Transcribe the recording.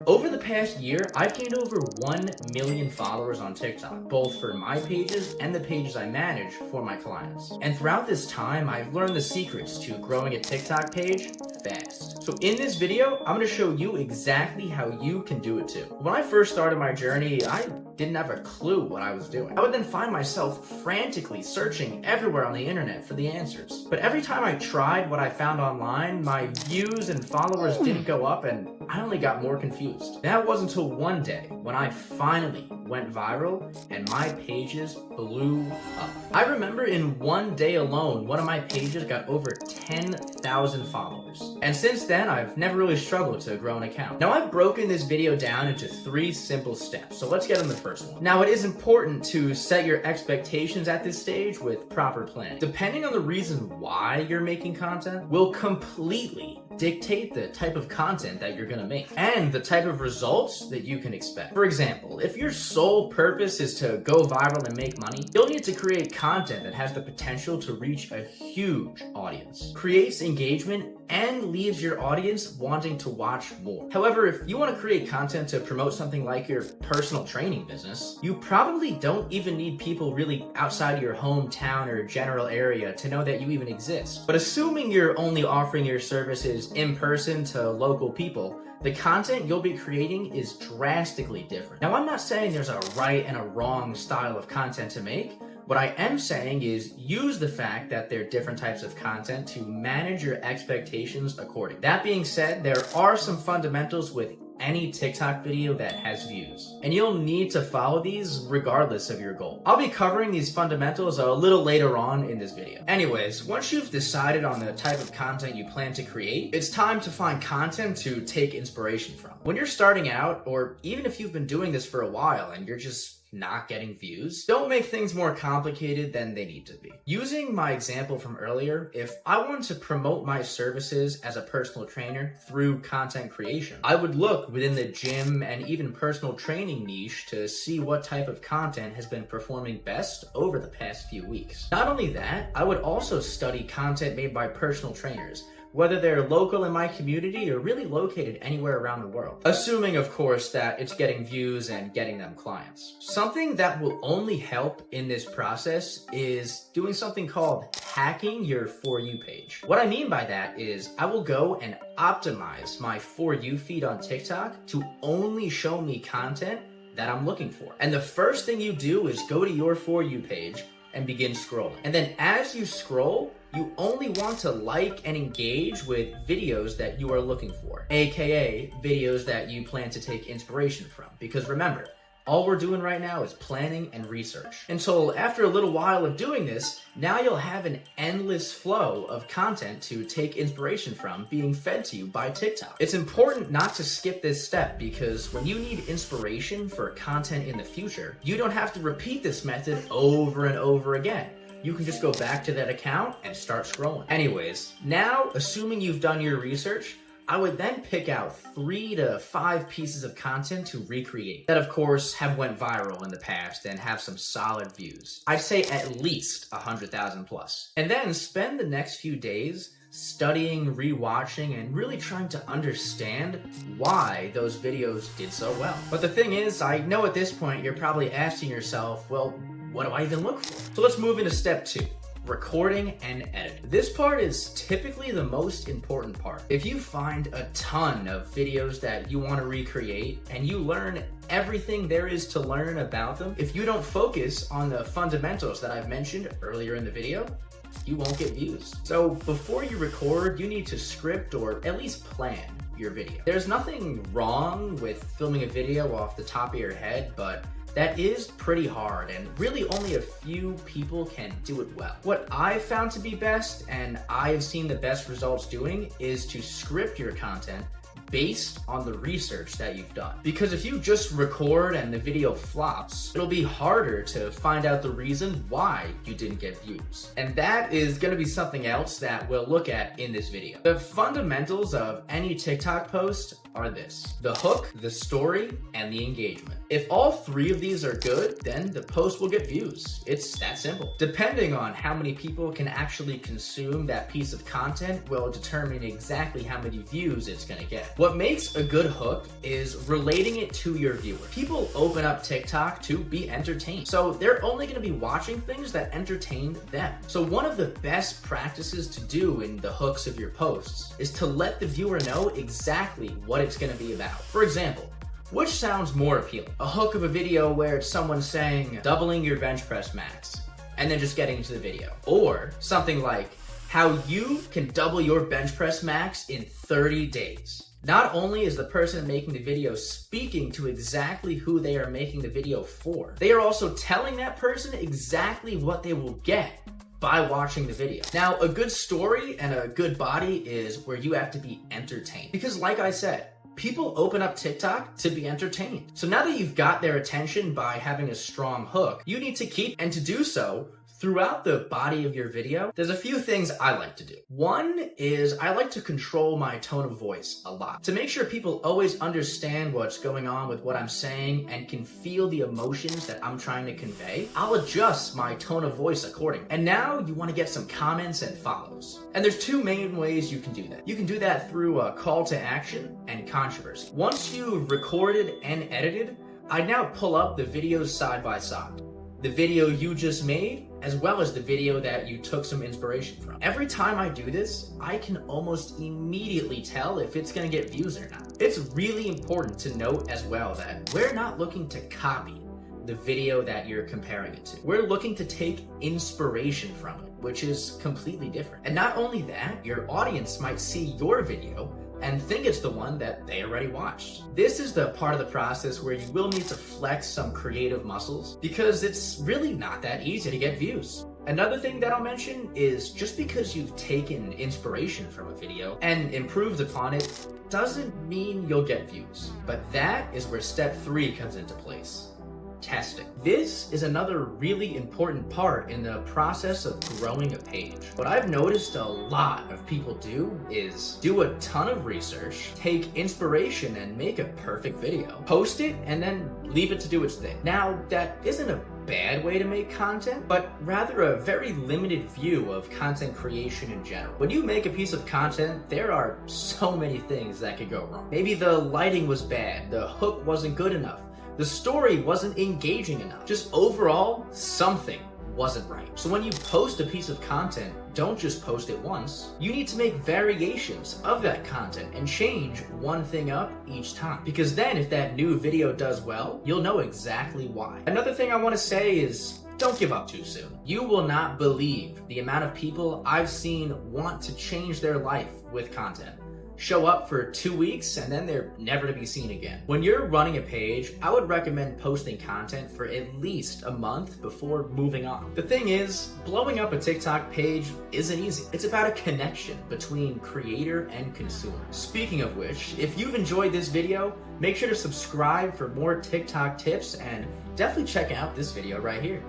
Over the past year, I've gained over 1 million followers on TikTok, both for my pages and the pages I manage for my clients. And throughout this time, I've learned the secrets to growing a TikTok page fast. So in this video, I'm going to show you exactly how you can do it too. When I first started my journey, I didn't have a clue what I was doing. I would then find myself frantically searching everywhere on the internet for the answers. But every time I tried what I found online, my views and followers didn't go up and I only got more confused. That wasn't until one day when I finally went viral and my pages blew up. I remember in one day alone, one of my pages got over 10,000 followers. And since then, I've never really struggled to grow an account. Now I've broken this video down into 3 simple steps. So let's get on the first one. Now it is important to set your expectations at this stage with proper planning. Depending on the reason why you're making content will completely dictate the type of content that you're gonna make and the type of results that you can expect. For example, if your sole purpose is to go viral and make money, you'll need to create content that has the potential to reach a huge audience, creates engagement, and leaves your audience wanting to watch more. However, if you want to create content to promote something like your personal training business, you probably don't even need people really outside of your hometown or general area to know that you even exist. But assuming you're only offering your services in person to local people, the content you'll be creating is drastically different. Now, I'm not saying there's a right and a wrong style of content to make. What I am saying is use the fact that there are different types of content to manage your expectations accordingly. That being said, there are some fundamentals with any TikTok video that has views, and you'll need to follow these regardless of your goal. I'll be covering these fundamentals a little later on in this video. Anyways, once you've decided on the type of content you plan to create, it's time to find content to take inspiration from. When you're starting out, or even if you've been doing this for a while and you're just not getting views, don't make things more complicated than they need to be. Using my example from earlier, if I wanted to promote my services as a personal trainer through content creation, I would look within the gym and even personal training niche to see what type of content has been performing best over the past few weeks. Not only that, I would also study content made by personal trainers, whether they're local in my community or really located anywhere around the world. Assuming, of course, that it's getting views and getting them clients. Something that will only help in this process is doing something called hacking your For You page. What I mean by that is I will go and optimize my For You feed on TikTok to only show me content that I'm looking for. And the first thing you do is go to your For You page and begin scrolling. And then as you scroll, you only want to like and engage with videos that you are looking for, aka videos that you plan to take inspiration from. Because remember, all we're doing right now is planning and research. And so after a little while of doing this, now you'll have an endless flow of content to take inspiration from being fed to you by TikTok. It's important not to skip this step because when you need inspiration for content in the future, you don't have to repeat this method over and over again. You can just go back to that account and start scrolling. Anyways, now assuming you've done your research, I would then pick out 3 to 5 pieces of content to recreate that of course have went viral in the past and have some solid views. I'd say at least 100,000 plus. And then spend the next few days studying, rewatching, and really trying to understand why those videos did so well. But the thing is, I know at this point you're probably asking yourself, well, what do I even look for? So let's move into step 2. Recording and editing. This part is typically the most important part. If you find a ton of videos that you want to recreate and you learn everything there is to learn about them, if you don't focus on the fundamentals that I've mentioned earlier in the video, you won't get views. So before you record, you need to script or at least plan your video. There's nothing wrong with filming a video off the top of your head, but that is pretty hard and really only a few people can do it well. What I've found to be best and I've seen the best results doing is to script your content based on the research that you've done. Because if you just record and the video flops, it'll be harder to find out the reason why you didn't get views. And that is gonna be something else that we'll look at in this video. The fundamentals of any TikTok post are this: the hook, the story, and the engagement. If all 3 of these are good, then the post will get views. It's that simple. Depending on how many people can actually consume that piece of content will determine exactly how many views it's gonna get. What makes a good hook is relating it to your viewer. People open up TikTok to be entertained, so they're only going to be watching things that entertain them. So one of the best practices to do in the hooks of your posts is to let the viewer know exactly what it's going to be about. For example, which sounds more appealing? A hook of a video where it's someone saying, doubling your bench press max, and then just getting into the video. Or something like, how you can double your bench press max in 30 days. Not only is the person making the video speaking to exactly who they are making the video for, they are also telling that person exactly what they will get by watching the video. Now, a good story and a good body is where you have to be entertained. Because like I said, people open up TikTok to be entertained. So now that you've got their attention by having a strong hook, you need to keep, and to do so, throughout the body of your video, there's a few things I like to do. One is I like to control my tone of voice a lot to make sure people always understand what's going on with what I'm saying and can feel the emotions that I'm trying to convey. I'll adjust my tone of voice accordingly. And now you want to get some comments and follows. And there's two main ways you can do that. You can do that through a call to action and controversy. Once you've recorded and edited, I now pull up the videos side by side. The video you just made, as well as the video that you took some inspiration from. Every time I do this, I can almost immediately tell if it's gonna get views or not. It's really important to note as well that we're not looking to copy the video that you're comparing it to. We're looking to take inspiration from it, which is completely different. And not only that, your audience might see your video and think it's the one that they already watched. This is the part of the process where you will need to flex some creative muscles because it's really not that easy to get views. Another thing that I'll mention is just because you've taken inspiration from a video and improved upon it doesn't mean you'll get views. But that is where step 3 comes into place. Testing. This is another really important part in the process of growing a page. What I've noticed a lot of people do is do a ton of research, take inspiration and make a perfect video, post it, and then leave it to do its thing. Now, that isn't a bad way to make content, but rather a very limited view of content creation in general. When you make a piece of content, there are so many things that could go wrong. Maybe the lighting was bad, the hook wasn't good enough, the story wasn't engaging enough. Just overall, something wasn't right. So when you post a piece of content, don't just post it once. You need to make variations of that content and change one thing up each time. Because then if that new video does well, you'll know exactly why. Another thing I want to say is don't give up too soon. You will not believe the amount of people I've seen want to change their life with content. Show up for 2 weeks and then they're never to be seen again. When you're running a page, I would recommend posting content for at least a month before moving on. The thing is, blowing up a TikTok page isn't easy. It's about a connection between creator and consumer. Speaking of which, if you've enjoyed this video, make sure to subscribe for more TikTok tips and definitely check out this video right here.